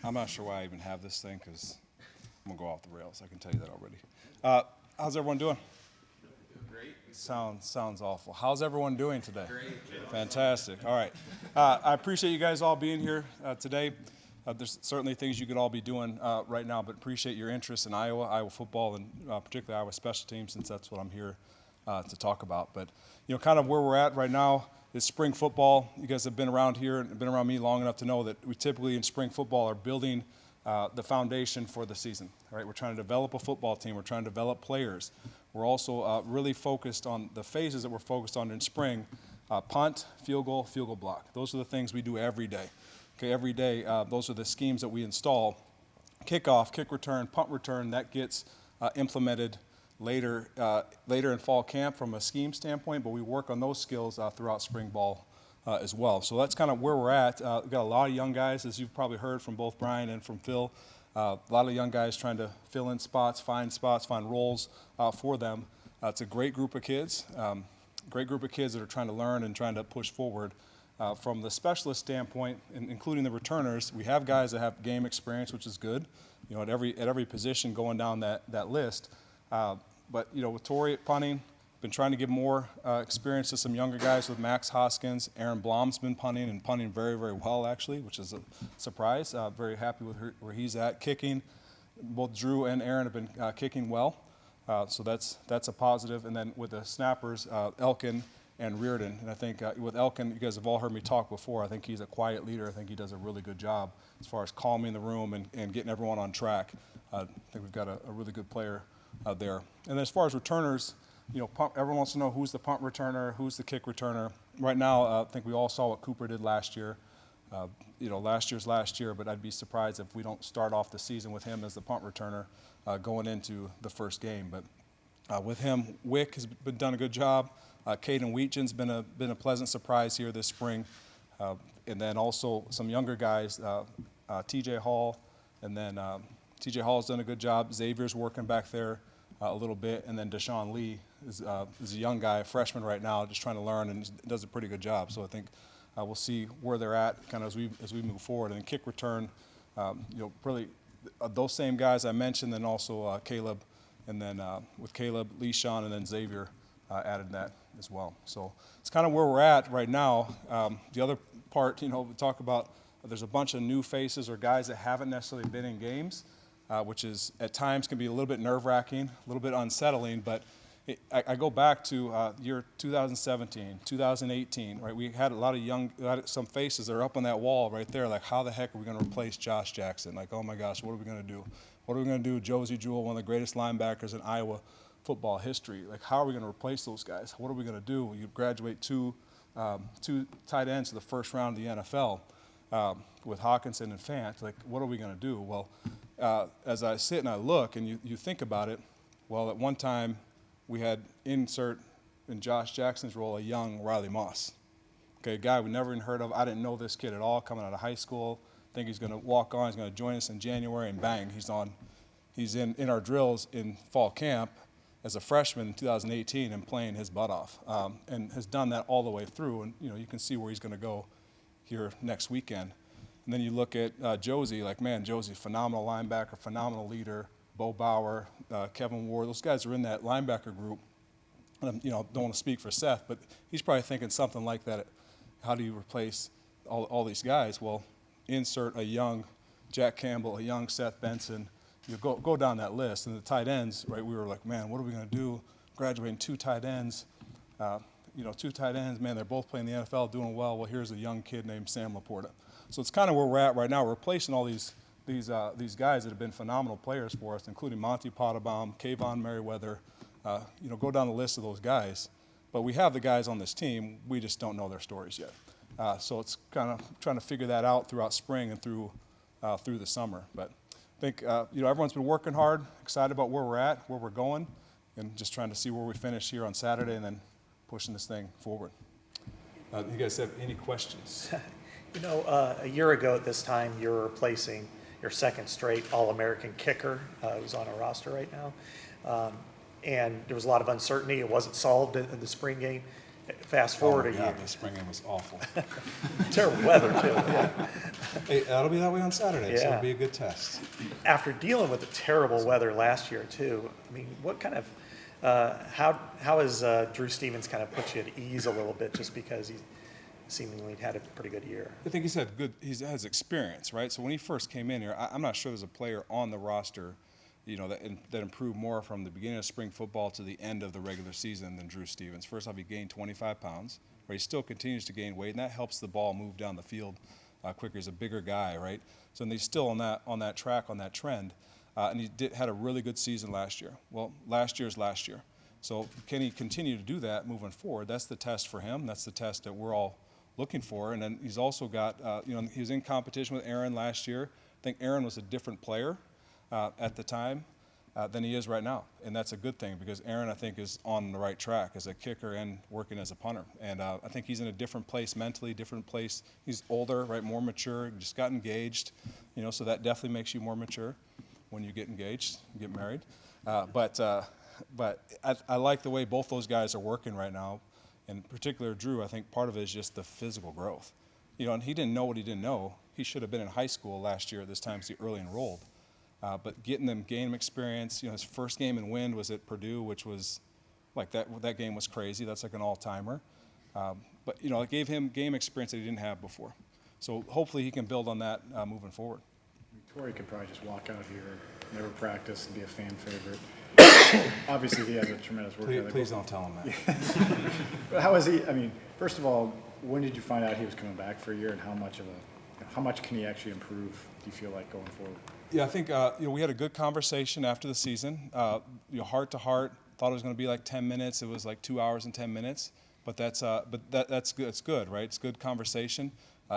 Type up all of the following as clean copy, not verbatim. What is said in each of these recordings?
I'm not sure why I even have this thing because I'm going to go off the rails. I can tell you that already. How's everyone doing? Great. Sounds awful. How's everyone doing today? Great. Fantastic. All right. I appreciate you guys all being here today. There's certainly things you could all be doing right now, but appreciate your interest in Iowa football, and particularly Iowa special teams, since that's what I'm here to talk about. But, kind of where we're at right now is spring football. You guys have been around here and been around me long enough to know that we typically in spring football are building the foundation for the season. All right? We're trying to develop a football team. We're trying to develop players. We're also really focused on the phases that we're focused on in spring: punt, field goal block. Those are the things we do every day. Okay, every day, those are the schemes that we install. Kickoff, kick return, punt return, that gets implemented later in fall camp from a scheme standpoint, but we work on those skills throughout spring ball as well. So that's kind of where we're at. We've got a lot of young guys, as you've probably heard from both Brian and from Phil. A lot of young guys trying to fill in spots, find roles for them. It's a great group of kids that are trying to learn and trying to push forward. From the specialist standpoint, including the returners, we have guys that have game experience, which is good, at every position going down that list. But with Tori at punting, been trying to give more experience to some younger guys with Max Hoskins. Aaron Blom's been punting very, very well, actually, which is a surprise. Very happy with where he's at. Kicking, both Drew and Aaron have been kicking well, so that's a positive. And then with the snappers, Elkin and Reardon. And I think with Elkin, you guys have all heard me talk before. I think he's a quiet leader. I think he does a really good job as far as calming the room and getting everyone on track. I think we've got a really good player there. And as far as returners, everyone wants to know who's the punt returner, who's the kick returner. Right now, I think we all saw what Cooper did last year. Last year's last year, but I'd be surprised if we don't start off the season with him as the punt returner going into the first game. But with him, Wick has done a good job. Caden Wheatgen's been a pleasant surprise here this spring. And then also some younger guys, TJ Hall, and then TJ Hall's done a good job. Xavier's working back there a little bit, and then Deshaun Lee is a young guy, a freshman right now, just trying to learn and does a pretty good job. So I think we'll see where they're at kind of as we move forward. And kick return, really those same guys I mentioned, then also Caleb, and then with Caleb, Lee Sean, and then Xavier added that as well. So it's kind of where we're at right now. The other part, we talk about there's a bunch of new faces or guys that haven't necessarily been in games, which is at times can be a little bit nerve-wracking, a little bit unsettling, but I go back to year 2017, 2018, right? We had a lot of some faces that are up on that wall right there, like how the heck are we going to replace Josh Jackson? Like, oh my gosh, what are we going to do? What are we going to do with Josie Jewell, one of the greatest linebackers in Iowa football history? Like, how are we going to replace those guys? What are we going to do? You graduate two tight ends to the first round of the NFL with Hawkinson and Fant. Like, what are we going to do? Well, as I sit and I look and you think about it, well, at one time we had insert in Josh Jackson's role a young Riley Moss. Okay, a guy we never even heard of. I didn't know this kid at all coming out of high school. Think he's going to walk on. He's going to join us in January, and bang, he's in our drills in fall camp as a freshman in 2018 and playing his butt off, and has done that all the way through. And you can see where he's going to go here next weekend. And then you look at Josie, like, man, Josie, phenomenal linebacker, phenomenal leader. Bo Bauer, Kevin Ward, those guys are in that linebacker group. And don't want to speak for Seth, but he's probably thinking something like that. How do you replace all these guys? Well, insert a young Jack Campbell, a young Seth Benson. You go down that list, and the tight ends, right? We were like, man, what are we going to do? Graduating two tight ends, man, they're both playing the NFL, doing well. Well, here's a young kid named Sam Laporta. So it's kind of where we're at right now. We're replacing all these guys that have been phenomenal players for us, including Monty Potterbaum, Kayvon Merriweather. Go down the list of those guys. But we have the guys on this team. We just don't know their stories yet. So it's kind of trying to figure that out throughout spring and through the summer. But I think everyone's been working hard, excited about where we're at, where we're going, and just trying to see where we finish here on Saturday and then pushing this thing forward. You guys have any questions? A year ago at this time, you were replacing your second straight All-American kicker who's on our roster right now. And there was a lot of uncertainty. It wasn't solved in the spring game. Fast forward a year. The spring game was awful. Terrible weather, too. Yeah. Hey, that'll be that way on Saturday, so Yeah. it'll be a good test. After dealing with the terrible weather last year too, I mean, what kind of, how has Drew Stevens kind of put you at ease a little bit just because he seemingly had a pretty good year? I think he has experience, right? So when he first came in here, I'm not sure there's a player on the roster, that improved more from the beginning of spring football to the end of the regular season than Drew Stevens. First off, he gained 25 pounds, but he still continues to gain weight, and that helps the ball move down the field quicker. He's a bigger guy, right? So and he's still on that track, on that trend, and he had a really good season last year. Well, last year's last year. So can he continue to do that moving forward? That's the test for him. That's the test that we're all looking for. And then he's also got, he was in competition with Aaron last year. I think Aaron was a different player at the time than he is right now. And that's a good thing because Aaron, I think, is on the right track as a kicker and working as a punter. And I think he's in a different place mentally, different place. He's older, right, more mature, just got engaged, so that definitely makes you more mature when you get engaged, get married. But I like the way both those guys are working right now. In particular, Drew, I think part of it is just the physical growth. And he didn't know what he didn't know. He should have been in high school last year at this time, so he early enrolled. But getting them game experience, his first game in Wind was at Purdue, which was like that game was crazy. That's like an all-timer. But it gave him game experience that he didn't have before. So hopefully he can build on that moving forward. Torrey could probably just walk out here, never practice, and be a fan favorite. Obviously, he has a tremendous work ethic. Please don't tell him that. But how is he? I mean, first of all, when did you find out he was coming back for a year, and how much can he actually improve? Do you feel like going forward? Yeah, I think we had a good conversation after the season. Heart to heart, thought it was going to be like 10 minutes. It was like 2 hours and 10 minutes. But that's good. It's good, right? It's good conversation,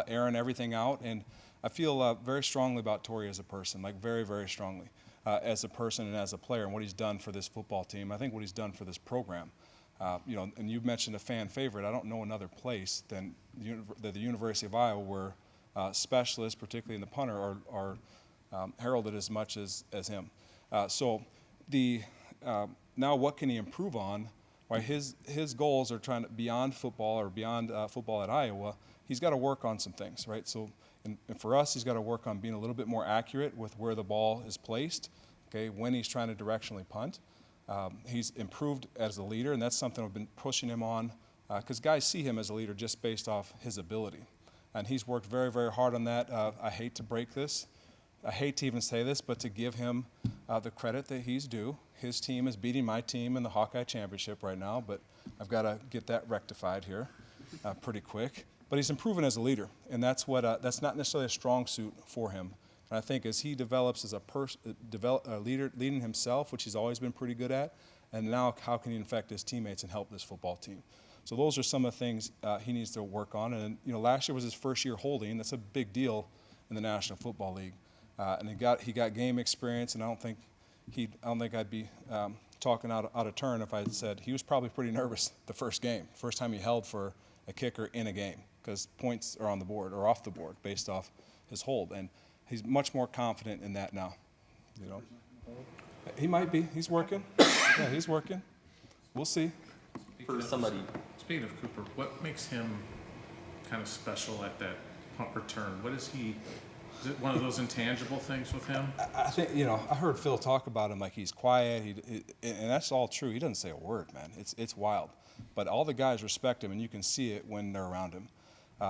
airing everything out, and I feel very strongly about Torrey as a person, like very, very strongly, as a person and as a player, and what he's done for this football team. I think what he's done for this program. And you mentioned a fan favorite. I don't know another place than the University of Iowa where specialists, particularly in the punter, are heralded as much as him. So now what can he improve on? Right, his goals are trying to beyond football or beyond football at Iowa. He's got to work on some things, right? So, and for us, he's got to work on being a little bit more accurate with where the ball is placed. Okay, when he's trying to directionally punt, he's improved as a leader, and that's something I've been pushing him on because guys see him as a leader just based off his ability, and he's worked very, very hard on that. I hate to break this. I hate to even say this, but to give him the credit that he's due. His team is beating my team in the Hawkeye Championship right now, but I've got to get that rectified here pretty quick. But he's improving as a leader, and that's not necessarily a strong suit for him. And I think as he develops as a leader, leading himself, which he's always been pretty good at, and now how can he infect his teammates and help this football team? So those are some of the things he needs to work on. And last year was his first year holding. That's a big deal in the National Football League. And he got game experience, and I don't think I'd be talking out of turn if I said he was probably pretty nervous the first game, first time he held for a kicker in a game, because points are on the board or off the board based off his hold, and he's much more confident in that now. He might be. He's working. Yeah, he's working. We'll see. Speaking of Cooper, what makes him kind of special at that punt return? What is he? Is it one of those intangible things with him? I think, I heard Phil talk about him like he's quiet, and that's all true. He doesn't say a word, man. It's wild. But all the guys respect him, and you can see it when they're around him.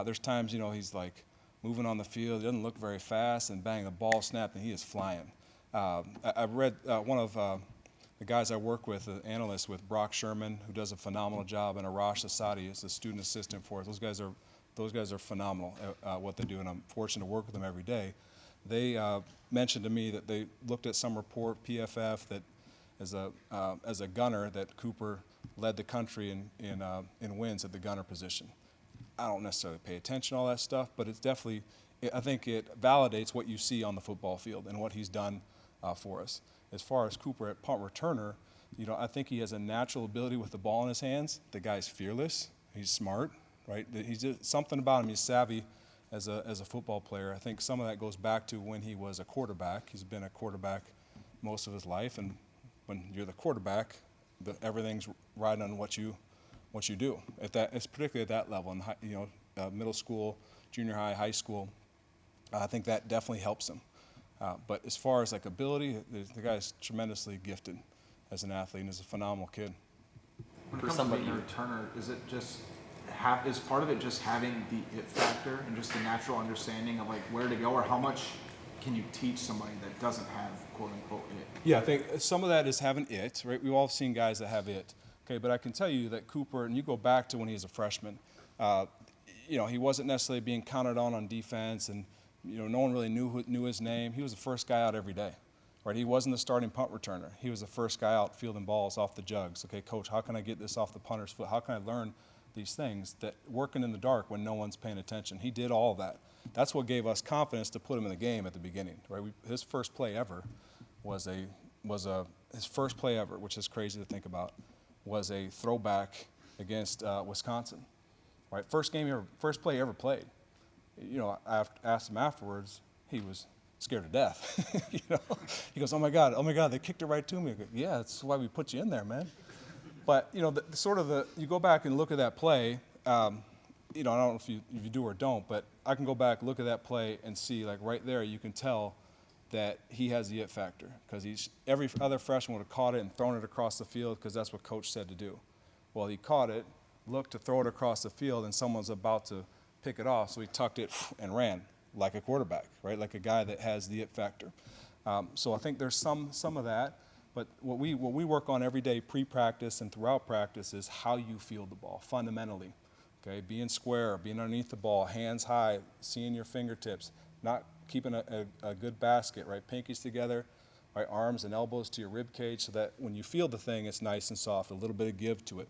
There's times, he's like moving on the field, he doesn't look very fast, and bang, the ball snapped, and he is flying. I read one of the guys I work with, an analyst with Brock Sherman, who does a phenomenal job, and Arash Asadi is the student assistant for us. Those guys are phenomenal at what they do, and I'm fortunate to work with them every day. They mentioned to me that they looked at some report, PFF, that as a gunner, that Cooper led the country in wins at the gunner position. I don't necessarily pay attention to all that stuff, but it's definitely, I think it validates what you see on the football field and what he's done for us. As far as Cooper at punt returner, I think he has a natural ability with the ball in his hands. The guy's fearless. He's smart. Right, he's just something about him. He's savvy as a football player. I think some of that goes back to when he was a quarterback. He's been a quarterback most of his life, and when you're the quarterback, everything's riding on what you do. It's particularly at that level, in middle school, junior high, high school. I think that definitely helps him. But as far as like ability, the guy's tremendously gifted as an athlete and is a phenomenal kid. When it comes to being a returner, is it just is part of it just having the it factor and just the natural understanding of like where to go, or how much can you teach somebody that doesn't have quote unquote it? Yeah, I think some of that is having it, right? We've all seen guys that have it. Okay, but I can tell you that Cooper, and you go back to when he was a freshman, he wasn't necessarily being counted on defense, and no one really knew his name. He was the first guy out every day, right? He wasn't the starting punt returner. He was the first guy out fielding balls off the jugs. Okay, coach, how can I get this off the punter's foot? How can I learn these things that working in the dark when no one's paying attention? He did all of that. That's what gave us confidence to put him in the game at the beginning, right? His first play ever his first play ever, which is crazy to think about, was a throwback against Wisconsin, right? First play he ever played. I asked him afterwards, he was scared to death. He goes, oh my God, they kicked it right to me. I go, yeah, that's why we put you in there, man. But you go back and look at that play. I don't know if you do or don't, but I can go back, look at that play, and see like right there, you can tell that he has the it factor, because every other freshman would have caught it and thrown it across the field because that's what coach said to do. Well, he caught it, looked to throw it across the field, and someone's about to pick it off, so he tucked it and ran like a quarterback, right? Like a guy that has the it factor. So I think there's some of that, but what we work on every day, pre-practice and throughout practice, is how you field the ball fundamentally. Okay, being square, being underneath the ball, hands high, seeing your fingertips, not keeping a good basket, right? Pinkies together, right? Arms and elbows to your rib cage, so that when you field the thing, it's nice and soft, a little bit of give to it.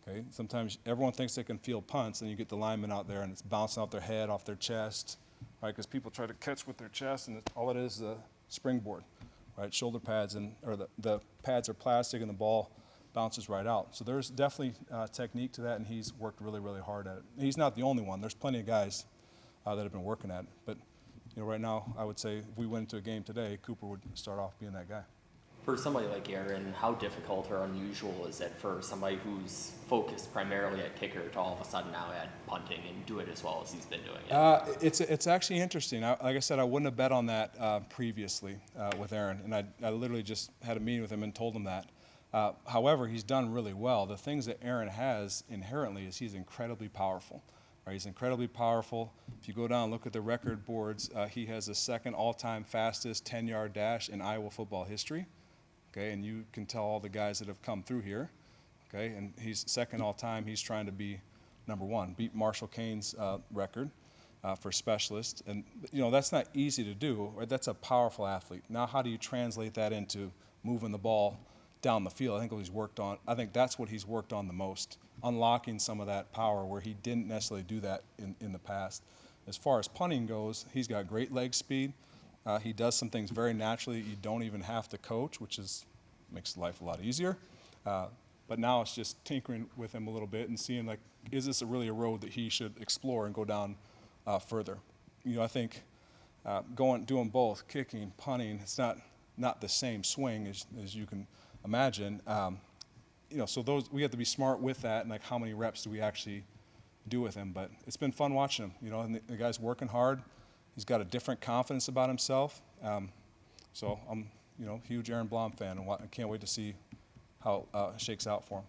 Okay, sometimes everyone thinks they can field punts, and you get the lineman out there, and it's bouncing off their head, off their chest, right? Because people try to catch with their chest, and all it is a springboard, right? Shoulder pads, or the pads are plastic, and the ball bounces right out. So there's definitely technique to that, and he's worked really, really hard at it. He's not the only one. There's plenty of guys that have been working at it. But right now, I would say if we went into a game today, Cooper would start off being that guy. For somebody like Aaron, how difficult or unusual is it for somebody who's focused primarily at kicker to all of a sudden now add punting and do it as well as he's been doing it? It's actually interesting. Like I said, I wouldn't have bet on that previously with Aaron, and I literally just had a meeting with him and told him that. However, he's done really well. The things that Aaron has inherently is he's incredibly powerful. Right? He's incredibly powerful. If you go down and look at the record boards, he has the second all-time fastest 10-yard dash in Iowa football history. Okay, and you can tell all the guys that have come through here. Okay, and he's second all-time. He's trying to be number one, beat Marshall Kane's record for specialists. And that's not easy to do. Right? That's a powerful athlete. Now, how do you translate that into moving the ball down the field? I think that's what he's worked on the most, unlocking some of that power where he didn't necessarily do that in the past. As far as punting goes, he's got great leg speed. He does some things very naturally you don't even have to coach, which makes life a lot easier. But now it's just tinkering with him a little bit and seeing, like, is this really a road that he should explore and go down further? I think doing both, kicking, punting, it's not the same swing as you can imagine. So we have to be smart with that, and like how many reps do we actually do with him? But it's been fun watching him. And the guy's working hard. He's got a different confidence about himself. So I'm, huge Aaron Blom fan, and I can't wait to see how it shakes out for him.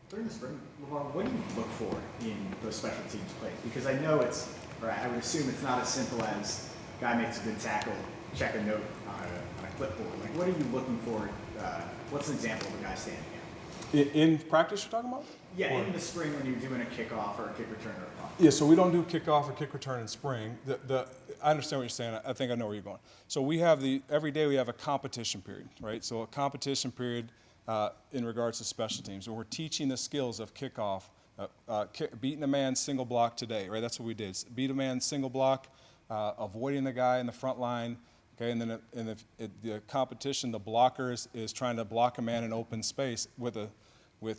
During the spring, LeVar, what do you look for in those special teams plays? Because I know I would assume it's not as simple as guy makes a good tackle, check a note on a clipboard. Like, what are you looking for? What's an example of a guy standing out? In practice, you're talking about? Yeah, in the spring when you're doing a kickoff or a kick return or a punt. Yeah, so we don't do kickoff or kick return in spring. I understand what you're saying. I think I know where you're going. So we have every day we have a competition period, right? So a competition period in regards to special teams, where we're teaching the skills of kickoff, beating a man single block today, right? That's what we did. Beat a man single block, avoiding the guy in the front line. Okay, and then in the competition, the blocker is trying to block a man in open space with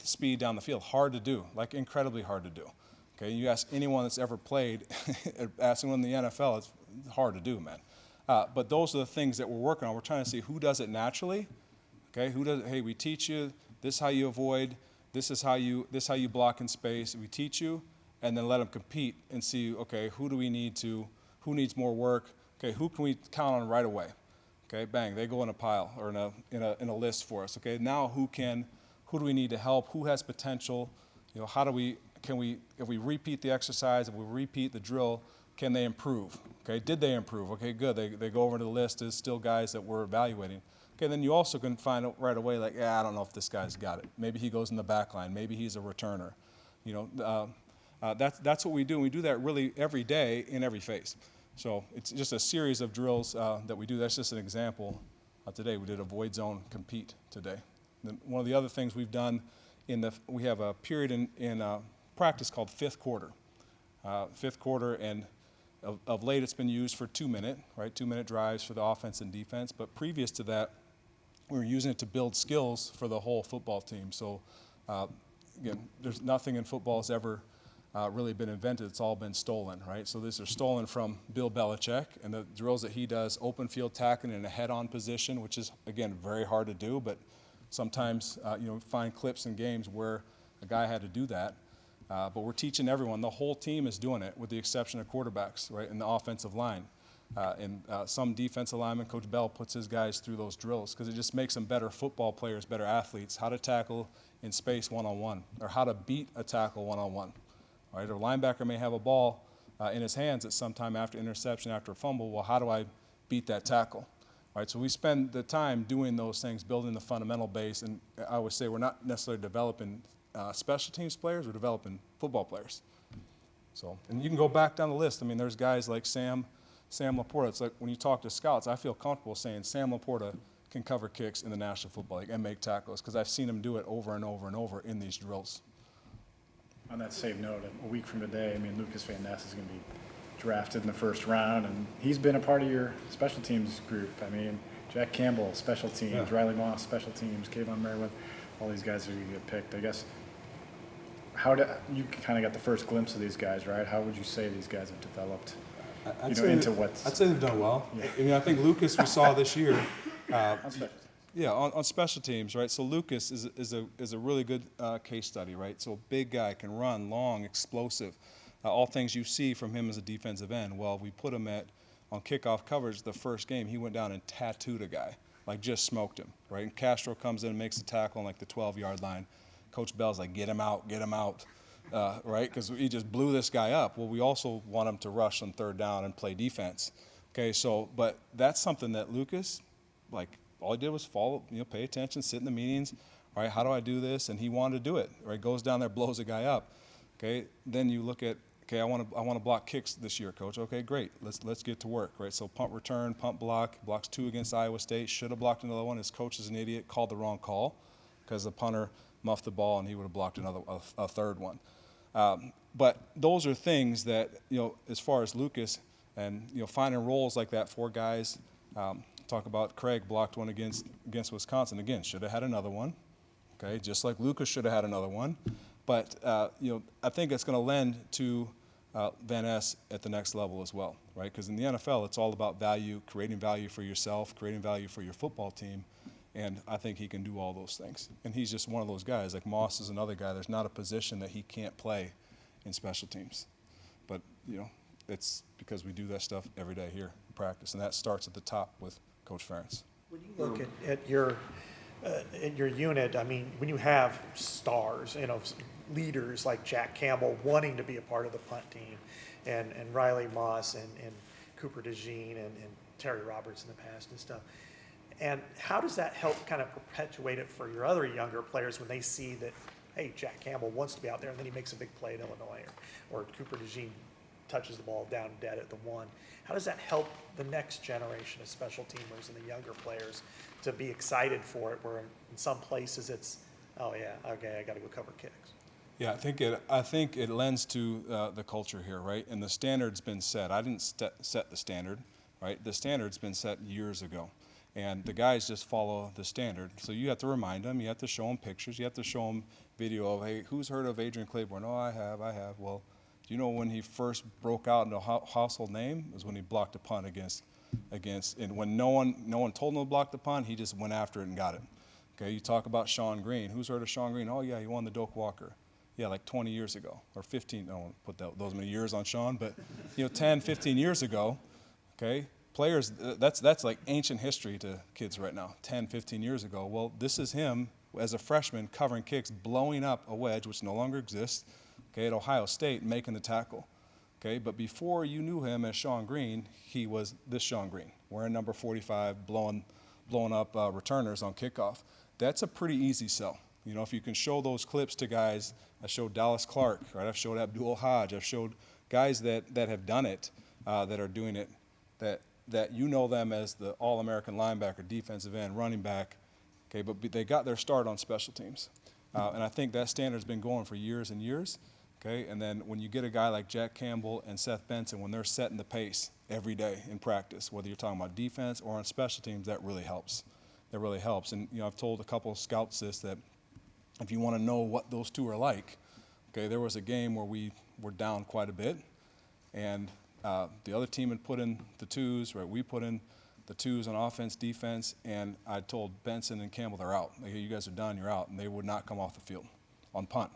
speed down the field. Hard to do, like incredibly hard to do. Okay, you ask anyone that's ever played, ask anyone in the NFL, it's hard to do, man. But those are the things that we're working on. We're trying to see who does it naturally. Okay, hey, we teach you, this is how you avoid, this is how you block in space. We teach you, and then let them compete and see, okay, who needs more work? Okay, who can we count on right away? Okay, bang, they go in a pile or in a list for us. Okay, now who do we need to help? Who has potential? How do we, if we repeat the exercise, if we repeat the drill, can they improve? Okay, did they improve? Okay, good. They go over to the list. There's still guys that we're evaluating. Okay, then you also can find out right away, like, I don't know if this guy's got it. Maybe he goes in the back line. Maybe he's a returner. That's what we do. And we do that really every day in every phase. So it's just a series of drills that we do. That's just an example. Today we did a void zone compete today. Then one of the other things we've done we have a period in practice called fifth quarter. Fifth quarter, and of late it's been used for 2-minute, right? 2-minute drives for the offense and defense. But previous to that, we were using it to build skills for the whole football team. So again, there's nothing in football has ever really been invented. It's all been stolen, right? So these are stolen from Bill Belichick, and the drills that he does, open field tackling in a head-on position, which is, again, very hard to do, but sometimes, find clips in games where a guy had to do that. But we're teaching everyone. The whole team is doing it, with the exception of quarterbacks, right, and the offensive line. And some defensive linemen, Coach Bell puts his guys through those drills because it just makes them better football players, better athletes, how to tackle in space one-on-one, or how to beat a tackle one-on-one. Right? A linebacker may have a ball in his hands at some time after interception, after a fumble. Well, how do I beat that tackle? Right? So we spend the time doing those things, building the fundamental base. And I would say we're not necessarily developing special teams players, we're developing football players. So, and you can go back down the list. I mean, there's guys like Sam Laporta. It's like when you talk to scouts, I feel comfortable saying Sam Laporta can cover kicks in the National Football League and make tackles because I've seen him do it over and over and over in these drills. On that same note, a week from today, Lucas Van Ness is going to be drafted in the first round, and he's been a part of your special teams group. Jack Campbell, special teams, Yeah. Riley Moss, special teams, Kayvon Merriweather, all these guys are going to get picked. I guess, you kind of got the first glimpse of these guys, right? How would you say these guys have developed I'd say they've done well. Yeah. I think Lucas we saw this year. on special teams? Yeah, on special teams, right? So Lucas is a really good case study, right? So big guy, can run, long, explosive, all things you see from him as a defensive end. Well, we put him on kickoff coverage the first game. He went down and tattooed a guy, like just smoked him, right? And Castro comes in and makes a tackle on like the 12-yard line. Coach Bell's like, get him out, right? Because he just blew this guy up. Well, we also want him to rush on third down and play defense. Okay, so, but that's something that Lucas, like, all he did was follow, pay attention, sit in the meetings. All right, how do I do this? And he wanted to do it. Right, goes down there, blows a guy up. Okay, then you look at, okay, I want to block kicks this year, coach. Okay, great. Let's get to work. Right, so punt return, punt block, blocks 2 against Iowa State. Should have blocked another one. His coach is an idiot, called the wrong call because the punter muffed the ball and he would have blocked a third one. But those are things that as far as Lucas and finding roles like that for guys. Talk about Craig blocked one against Wisconsin. Again, should have had another one, okay, just like Lucas should have had another one. But, I think it's going to lend to Van Ness at the next level as well, right? Because in the NFL, it's all about value, creating value for yourself, creating value for your football team, and I think he can do all those things. And he's just one of those guys. Like Moss is another guy. There's not a position that he can't play in special teams. But, it's because we do that stuff every day here in practice, and that starts at the top with Coach Ferentz. When you look at your unit, when you have stars, leaders like Jack Campbell wanting to be a part of the punt team, and Riley Moss and Cooper DeJean and Terry Roberts in the past and stuff, and how does that help kind of perpetuate it for your other younger players when they see that, hey, Jack Campbell wants to be out there, and then he makes a big play at Illinois, or Cooper DeJean touches the ball down dead at the 1. How does that help the next generation of special teamers and the younger players to be excited for it, where in some places it's, oh yeah, okay, I got to go cover kicks? Yeah, I think it lends to the culture here, right? And the standard's been set. I didn't set the standard, right? The standard's been set years ago. And the guys just follow the standard. So you have to remind them, you have to show them pictures, you have to show them video of, hey, who's heard of Adrian Claiborne? Oh, I have. Well, do you know when he first broke out into a household name? It was when he blocked a punt against, and when no one told him to block the punt, he just went after it and got it. Okay, you talk about Sean Green. Who's heard of Sean Green? Oh yeah, he won the Doak Walker. Yeah, like 20 years ago, or 15. I don't want to put those many years on Sean, but 10, 15 years ago. Okay, players, that's like ancient history to kids right now, 10, 15 years ago. Well, this is him as a freshman covering kicks, blowing up a wedge, which no longer exists, okay, at Ohio State, making the tackle. Okay, but before you knew him as Sean Green, he was this Sean Green, wearing number 45, blowing up returners on kickoff. That's a pretty easy sell. You know, if you can show those clips to guys, I showed Dallas Clark, right? I've showed Abdul Hodge, I've showed guys that have done it, that are doing it, that you know them as the All-American linebacker, defensive end, running back, okay, but they got their start on special teams. And I think that standard's been going for years and years. Okay, and then when you get a guy like Jack Campbell and Seth Benson, when they're setting the pace every day in practice, whether you're talking about defense or on special teams, that really helps. That really helps. And you know, I've told a couple of scouts this, that if you want to know what those two are like, okay, there was a game where we were down quite a bit, and the other team had put in the twos, right? We put in the twos on offense, defense, and I told Benson and Campbell, they're out. Like, hey, you guys are done, you're out, and they would not come off the field on punt.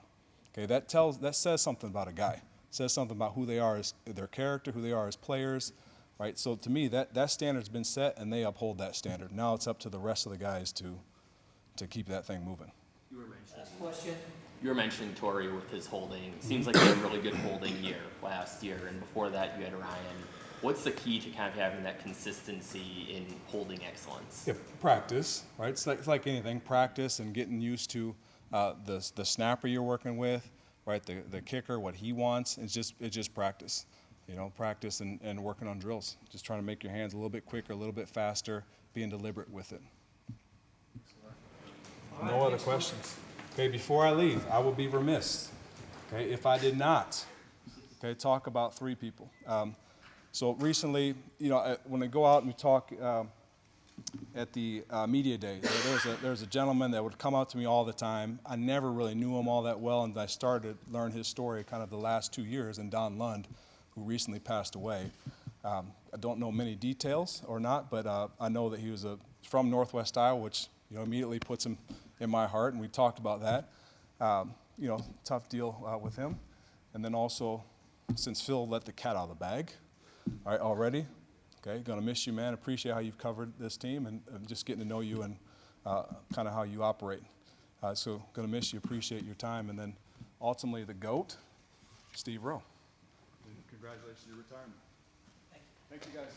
Okay, that says something about a guy. It says something about who they are as their character, who they are as players, right? So to me, that standard's been set, and they uphold that standard. Now it's up to the rest of the guys to keep that thing moving. You were mentioning Torrey with his holding. Seems like he had a really good holding year last year, and before that you had Ryan. What's the key to kind of having that consistency in holding excellence? Yeah, practice, right? It's like anything, practice and getting used to the snapper you're working with, right? The kicker, what he wants. It's just practice, you know, practice and working on drills. Just trying to make your hands a little bit quicker, a little bit faster, being deliberate with it. No other questions. Okay, before I leave, I would be remiss, okay, if I did not, okay, talk about three people. So recently, you know, when I go out and we talk at the media day, there's a gentleman that would come up to me all the time. I never really knew him all that well, and I started to learn his story kind of the last 2 years, and Don Lund, who recently passed away. I don't know many details or not, but I know that he was from Northwest Iowa, which, you know, immediately puts him in my heart, and we talked about that. You know, tough deal with him. And then also, since Phil let the cat out of the bag, all right, already, okay, gonna miss you, man. Appreciate how you've covered this team and just getting to know you and kind of how you operate. So gonna miss you, appreciate your time. And then ultimately the GOAT, Steve Rowe. Congratulations on your retirement. Thank you guys.